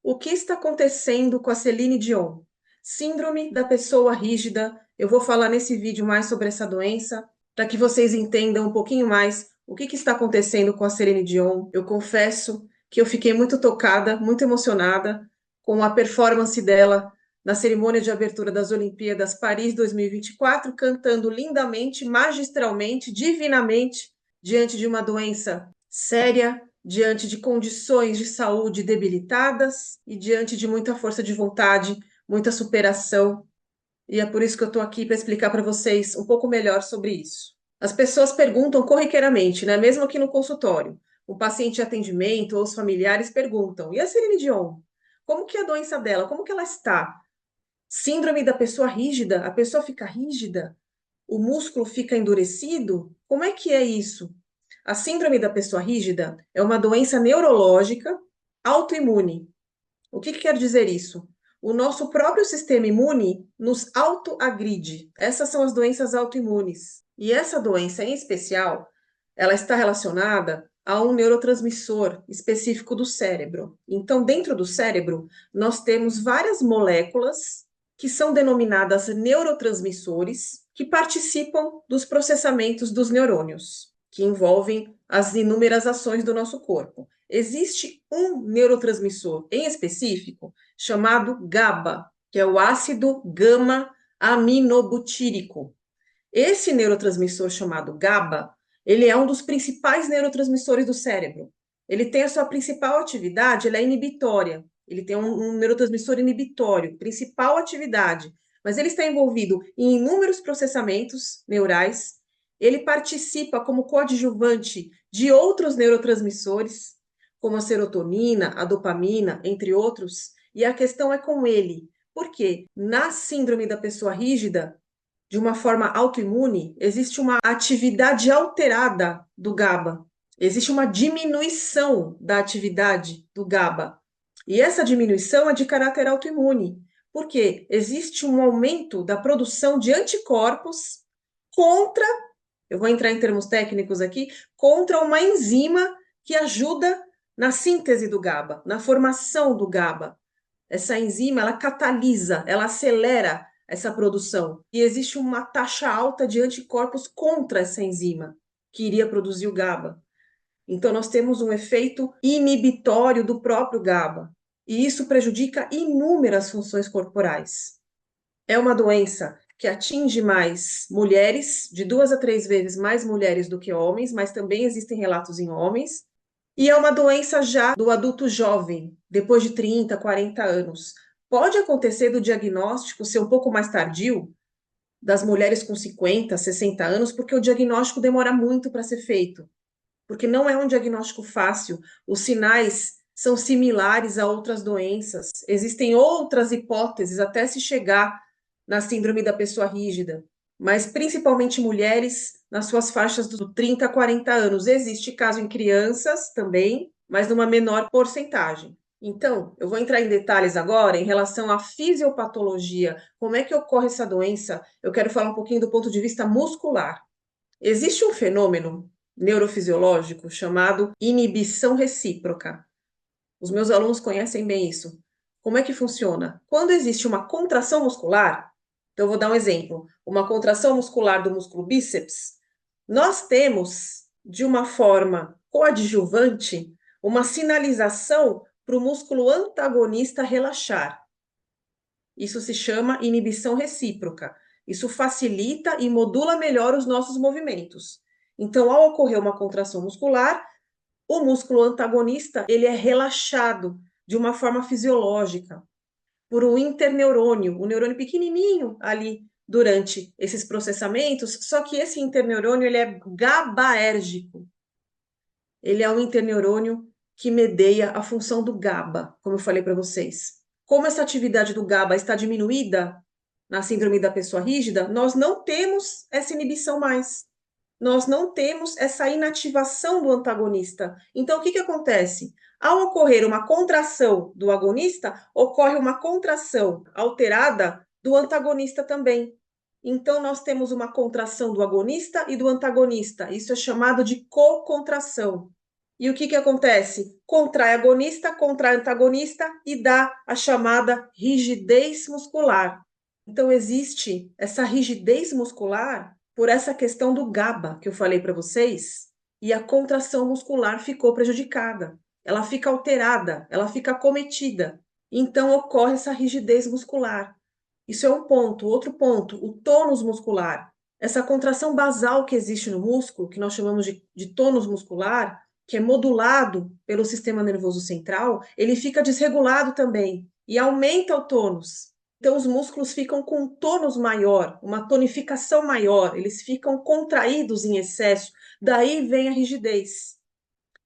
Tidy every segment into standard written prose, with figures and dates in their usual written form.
O que está acontecendo com a Céline Dion? Síndrome da pessoa rígida. Eu vou falar nesse vídeo mais sobre essa doença, para que vocês entendam um pouquinho mais o que está acontecendo com a Céline Dion. Eu confesso que eu fiquei muito tocada, muito emocionada com a performance dela na cerimônia de abertura das Olimpíadas Paris 2024, cantando lindamente, magistralmente, divinamente, diante de uma doença séria, diante de condições de saúde debilitadas e diante de muita força de vontade, muita superação. E é por isso que eu estou aqui para explicar para vocês um pouco melhor sobre isso. As pessoas perguntam corriqueiramente, né? Mesmo aqui no consultório. O paciente de atendimento ou os familiares perguntam: e a Celine Dion? Como que é a doença dela? Como que ela está? Síndrome da pessoa rígida? A pessoa fica rígida? O músculo fica endurecido? Como é que é isso? A síndrome da pessoa rígida é uma doença neurológica autoimune. O que quer dizer isso? O nosso próprio sistema imune nos autoagride. Essas são as doenças autoimunes. E essa doença, em especial, ela está relacionada a um neurotransmissor específico do cérebro. Então, dentro do cérebro, nós temos várias moléculas que são denominadas neurotransmissores, que participam dos processamentos dos neurônios, que envolvem as inúmeras ações do nosso corpo. Existe um neurotransmissor em específico chamado GABA, que é o ácido gama-aminobutírico. Esse neurotransmissor chamado GABA, ele é um dos principais neurotransmissores do cérebro. Ele tem a sua principal atividade, ele é inibitória. Ele tem um neurotransmissor inibitório, principal atividade, mas ele está envolvido em inúmeros processamentos neurais. Ele participa como coadjuvante de outros neurotransmissores, como a serotonina, a dopamina, entre outros. E a questão é com ele. Por quê? Na síndrome da pessoa rígida, de uma forma autoimune, existe uma atividade alterada do GABA. Existe uma diminuição da atividade do GABA. E essa diminuição é de caráter autoimune, porque existe um aumento da produção de anticorpos contra, eu vou entrar em termos técnicos aqui, contra uma enzima que ajuda na síntese do GABA, na formação do GABA. Essa enzima, ela catalisa, ela acelera essa produção. E existe uma taxa alta de anticorpos contra essa enzima, que iria produzir o GABA. Então, nós temos um efeito inibitório do próprio GABA. E isso prejudica inúmeras funções corporais. É uma doença que atinge mais mulheres, de 2 a 3 vezes mais mulheres do que homens, mas também existem relatos em homens. E é uma doença já do adulto jovem, depois de 30, 40 anos. Pode acontecer do diagnóstico ser um pouco mais tardio, das mulheres com 50, 60 anos, porque o diagnóstico demora muito para ser feito, porque não é um diagnóstico fácil. Os sinais são similares a outras doenças. Existem outras hipóteses até se chegar na síndrome da pessoa rígida, mas principalmente mulheres nas suas faixas dos 30 a 40 anos. Existe caso em crianças também, mas numa menor porcentagem. Então, eu vou entrar em detalhes agora em relação à fisiopatologia, como é que ocorre essa doença. Eu quero falar um pouquinho do ponto de vista muscular. Existe um fenômeno neurofisiológico chamado inibição recíproca. Os meus alunos conhecem bem isso. Como é que funciona? Quando existe uma contração muscular, então eu vou dar um exemplo, uma contração muscular do músculo bíceps, nós temos, de uma forma coadjuvante, uma sinalização para o músculo antagonista relaxar. Isso se chama inibição recíproca. Isso facilita e modula melhor os nossos movimentos. Então, ao ocorrer uma contração muscular, o músculo antagonista ele é relaxado de uma forma fisiológica por um interneurônio, um neurônio pequenininho ali durante esses processamentos, só que esse interneurônio ele é GABAérgico. Ele é um interneurônio que medeia a função do GABA, como eu falei para vocês. Como essa atividade do GABA está diminuída na síndrome da pessoa rígida, nós não temos essa inibição mais. Nós não temos essa inativação do antagonista. Então, o que acontece? Ao ocorrer uma contração do agonista, ocorre uma contração alterada do antagonista também. Então, nós temos uma contração do agonista e do antagonista. Isso é chamado de co-contração. E o que que acontece? Contrai agonista, contrai antagonista e dá a chamada rigidez muscular. Então, existe essa rigidez muscular por essa questão do GABA que eu falei para vocês, e a contração muscular ficou prejudicada. Ela fica alterada, ela fica acometida. Então, ocorre essa rigidez muscular. Isso é um ponto. Outro ponto, o tônus muscular. Essa contração basal que existe no músculo, que nós chamamos de tônus muscular, que é modulado pelo sistema nervoso central, ele fica desregulado também e aumenta o tônus. Então, os músculos ficam com um tônus maior, uma tonificação maior, eles ficam contraídos em excesso, daí vem a rigidez.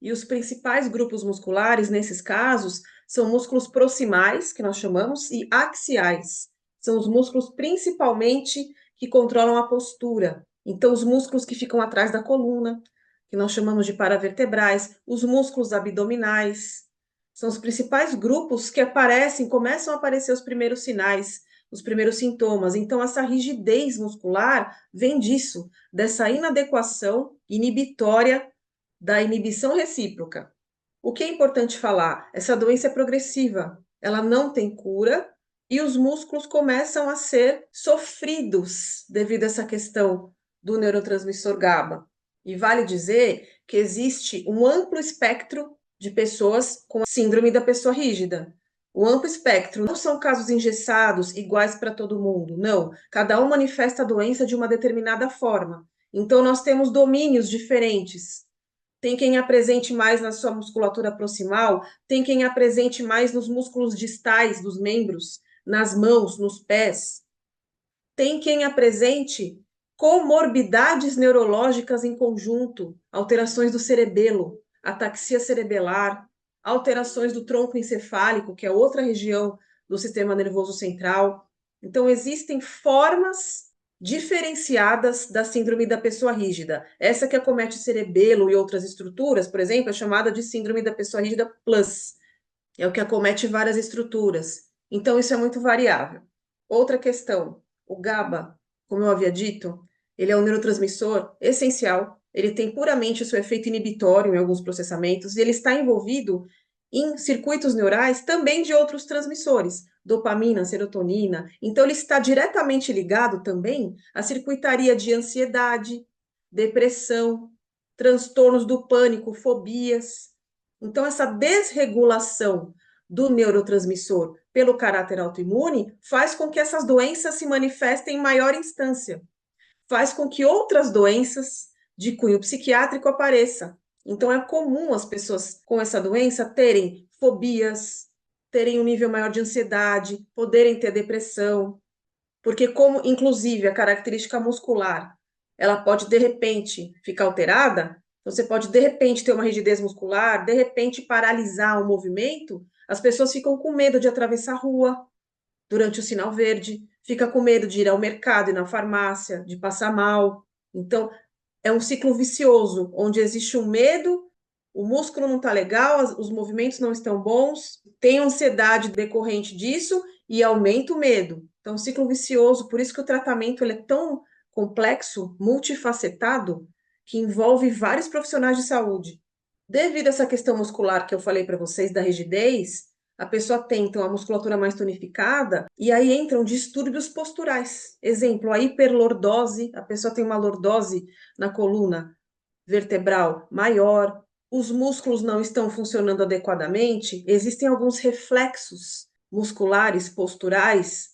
E os principais grupos musculares, nesses casos, são músculos proximais, que nós chamamos, e axiais. São os músculos principalmente que controlam a postura. Então, os músculos que ficam atrás da coluna, que nós chamamos de paravertebrais, os músculos abdominais, são os principais grupos que aparecem, começam a aparecer os primeiros sinais, os primeiros sintomas. Então, essa rigidez muscular vem disso, dessa inadequação inibitória da inibição recíproca. O que é importante falar? Essa doença é progressiva, ela não tem cura e os músculos começam a ser sofridos devido a essa questão do neurotransmissor GABA. E vale dizer que existe um amplo espectro de pessoas com a síndrome da pessoa rígida. O amplo espectro não são casos engessados iguais para todo mundo, não. Cada um manifesta a doença de uma determinada forma. Então, nós temos domínios diferentes. Tem quem apresente mais na sua musculatura proximal, tem quem apresente mais nos músculos distais dos membros, nas mãos, nos pés. Tem quem apresente comorbidades neurológicas em conjunto, alterações do cerebelo, ataxia cerebelar, alterações do tronco encefálico, que é outra região do sistema nervoso central. Então, existem formas diferenciadas da síndrome da pessoa rígida. Essa que acomete o cerebelo e outras estruturas, por exemplo, é chamada de síndrome da pessoa rígida plus. É o que acomete várias estruturas. Então, isso é muito variável. Outra questão, o GABA, como eu havia dito, ele é um neurotransmissor essencial. Ele tem puramente o seu efeito inibitório em alguns processamentos e ele está envolvido em circuitos neurais também de outros transmissores, dopamina, serotonina. Então, ele está diretamente ligado também à circuitaria de ansiedade, depressão, transtornos do pânico, fobias. Então, essa desregulação do neurotransmissor pelo caráter autoimune faz com que essas doenças se manifestem em maior instância, faz com que outras doenças de cunho psiquiátrico apareçam. Então, é comum as pessoas com essa doença terem fobias, terem um nível maior de ansiedade, poderem ter depressão, porque como, inclusive, a característica muscular, ela pode, de repente, ficar alterada, você pode, de repente, ter uma rigidez muscular, de repente, paralisar o movimento, as pessoas ficam com medo de atravessar a rua durante o sinal verde, fica com medo de ir ao mercado e na farmácia, de passar mal. Então, é um ciclo vicioso, onde existe um medo, o músculo não está legal, os movimentos não estão bons, tem ansiedade decorrente disso e aumenta o medo. Então, um ciclo vicioso, por isso que o tratamento ele é tão complexo, multifacetado, que envolve vários profissionais de saúde. Devido a essa questão muscular que eu falei para vocês, da rigidez, a pessoa tem, então, a musculatura mais tonificada, e aí entram distúrbios posturais. Exemplo, a hiperlordose, a pessoa tem uma lordose na coluna vertebral maior, os músculos não estão funcionando adequadamente, existem alguns reflexos musculares, posturais,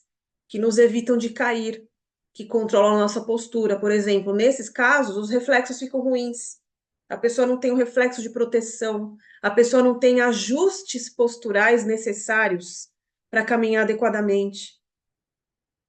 que nos evitam de cair, que controlam a nossa postura. Por exemplo, nesses casos, os reflexos ficam ruins. A pessoa não tem o reflexo de proteção, a pessoa não tem ajustes posturais necessários para caminhar adequadamente.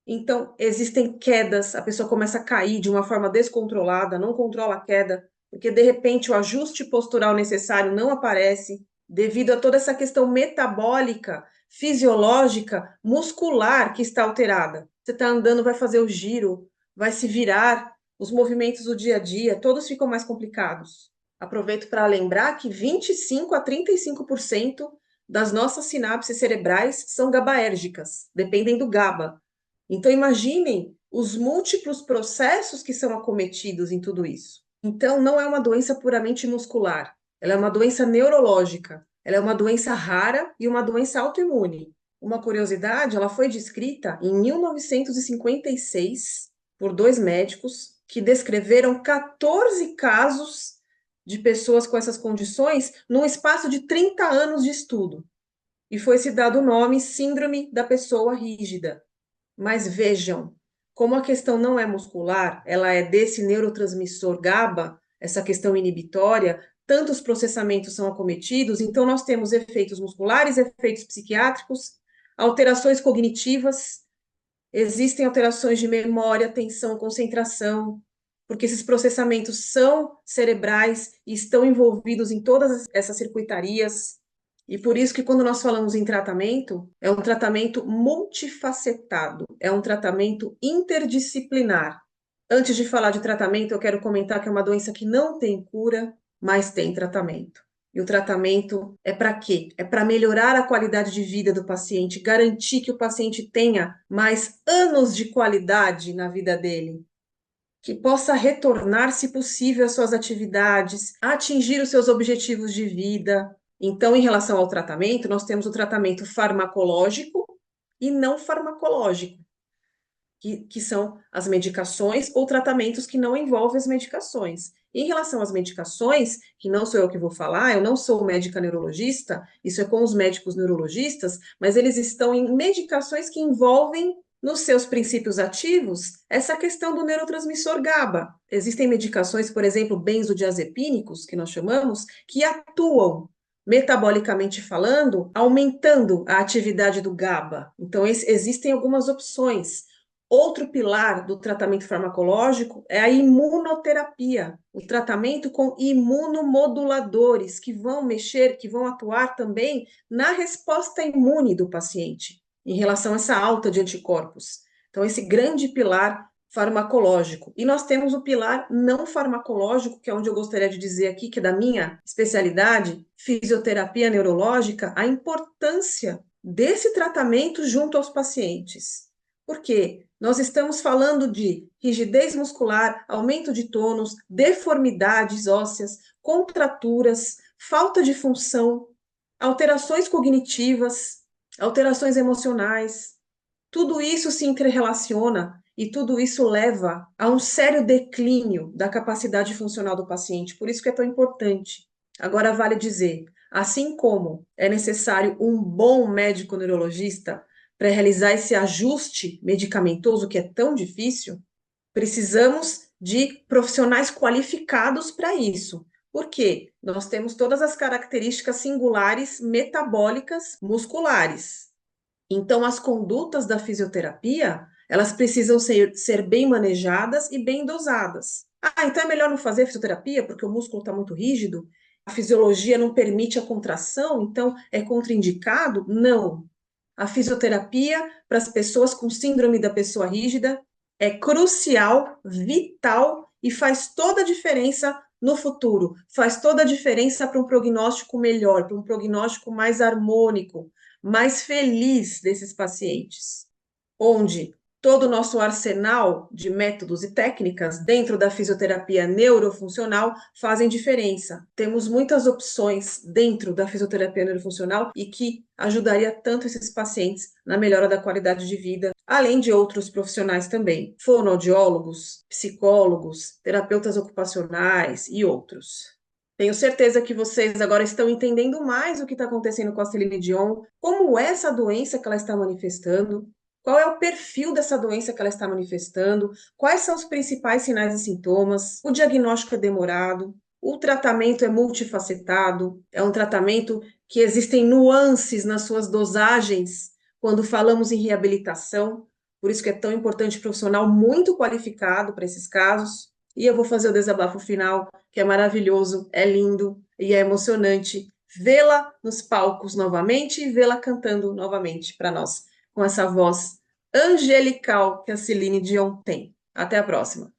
Então, existem quedas, a pessoa começa a cair de uma forma descontrolada, não controla a queda, porque de repente o ajuste postural necessário não aparece, devido a toda essa questão metabólica, fisiológica, muscular que está alterada. Você está andando, vai fazer o giro, vai se virar, os movimentos do dia a dia, todos ficam mais complicados. Aproveito para lembrar que 25 a 35% das nossas sinapses cerebrais são GABAérgicas, dependem do GABA. Então, imaginem os múltiplos processos que são acometidos em tudo isso. Então, não é uma doença puramente muscular. Ela é uma doença neurológica, ela é uma doença rara e uma doença autoimune. Uma curiosidade, ela foi descrita em 1956 por dois médicos que descreveram 14 casos de pessoas com essas condições num espaço de 30 anos de estudo. E foi se dado o nome Síndrome da Pessoa Rígida. Mas vejam, como a questão não é muscular, ela é desse neurotransmissor GABA, essa questão inibitória, tantos processamentos são acometidos, então nós temos efeitos musculares, efeitos psiquiátricos, alterações cognitivas, existem alterações de memória, atenção, concentração, porque esses processamentos são cerebrais e estão envolvidos em todas essas circuitarias. E por isso que quando nós falamos em tratamento, é um tratamento multifacetado, é um tratamento interdisciplinar. Antes de falar de tratamento, eu quero comentar que é uma doença que não tem cura, mas tem tratamento. E o tratamento é para quê? É para melhorar a qualidade de vida do paciente, garantir que o paciente tenha mais anos de qualidade na vida dele, que possa retornar, se possível, às suas atividades, atingir os seus objetivos de vida. Então, em relação ao tratamento, nós temos o tratamento farmacológico e não farmacológico, que são as medicações ou tratamentos que não envolvem as medicações. Em relação às medicações, que não sou eu que vou falar, eu não sou médica neurologista, isso é com os médicos neurologistas, mas eles estão em medicações que envolvem nos seus princípios ativos essa questão do neurotransmissor GABA. Existem medicações, por exemplo, benzodiazepínicos, que nós chamamos, que atuam metabolicamente falando, aumentando a atividade do GABA. Então, existem algumas opções. Outro pilar do tratamento farmacológico é a imunoterapia, o tratamento com imunomoduladores que vão mexer, que vão atuar também na resposta imune do paciente em relação a essa alta de anticorpos. Então, esse grande pilar farmacológico. E nós temos o pilar não farmacológico, que é onde eu gostaria de dizer aqui, que é da minha especialidade, fisioterapia neurológica, a importância desse tratamento junto aos pacientes. Por quê? Nós estamos falando de rigidez muscular, aumento de tônus, deformidades ósseas, contraturas, falta de função, alterações cognitivas, alterações emocionais. Tudo isso se interrelaciona e tudo isso leva a um sério declínio da capacidade funcional do paciente. Por isso que é tão importante. Agora, vale dizer, assim como é necessário um bom médico neurologista para realizar esse ajuste medicamentoso que é tão difícil, precisamos de profissionais qualificados para isso. Por quê? Nós temos todas as características singulares metabólicas musculares. Então, as condutas da fisioterapia, elas precisam ser bem manejadas e bem dosadas. Ah, então é melhor não fazer fisioterapia porque o músculo está muito rígido? A fisiologia não permite a contração, então é contraindicado? Não. A fisioterapia para as pessoas com síndrome da pessoa rígida é crucial, vital e faz toda a diferença no futuro. Faz toda a diferença para um prognóstico melhor, para um prognóstico mais harmônico, mais feliz desses pacientes, onde todo o nosso arsenal de métodos e técnicas dentro da fisioterapia neurofuncional fazem diferença. Temos muitas opções dentro da fisioterapia neurofuncional e que ajudaria tanto esses pacientes na melhora da qualidade de vida, além de outros profissionais também, fonoaudiólogos, psicólogos, terapeutas ocupacionais e outros. Tenho certeza que vocês agora estão entendendo mais o que está acontecendo com a Celine Dion, como é essa doença que ela está manifestando, qual é o perfil dessa doença que ela está manifestando, quais são os principais sinais e sintomas, o diagnóstico é demorado, o tratamento é multifacetado, é um tratamento que existem nuances nas suas dosagens quando falamos em reabilitação, por isso que é tão importante profissional muito qualificado para esses casos. E eu vou fazer o desabafo final, que é maravilhoso, é lindo e é emocionante vê-la nos palcos novamente e vê-la cantando novamente para nós, com essa voz angelical que a Celine Dion tem. Até a próxima.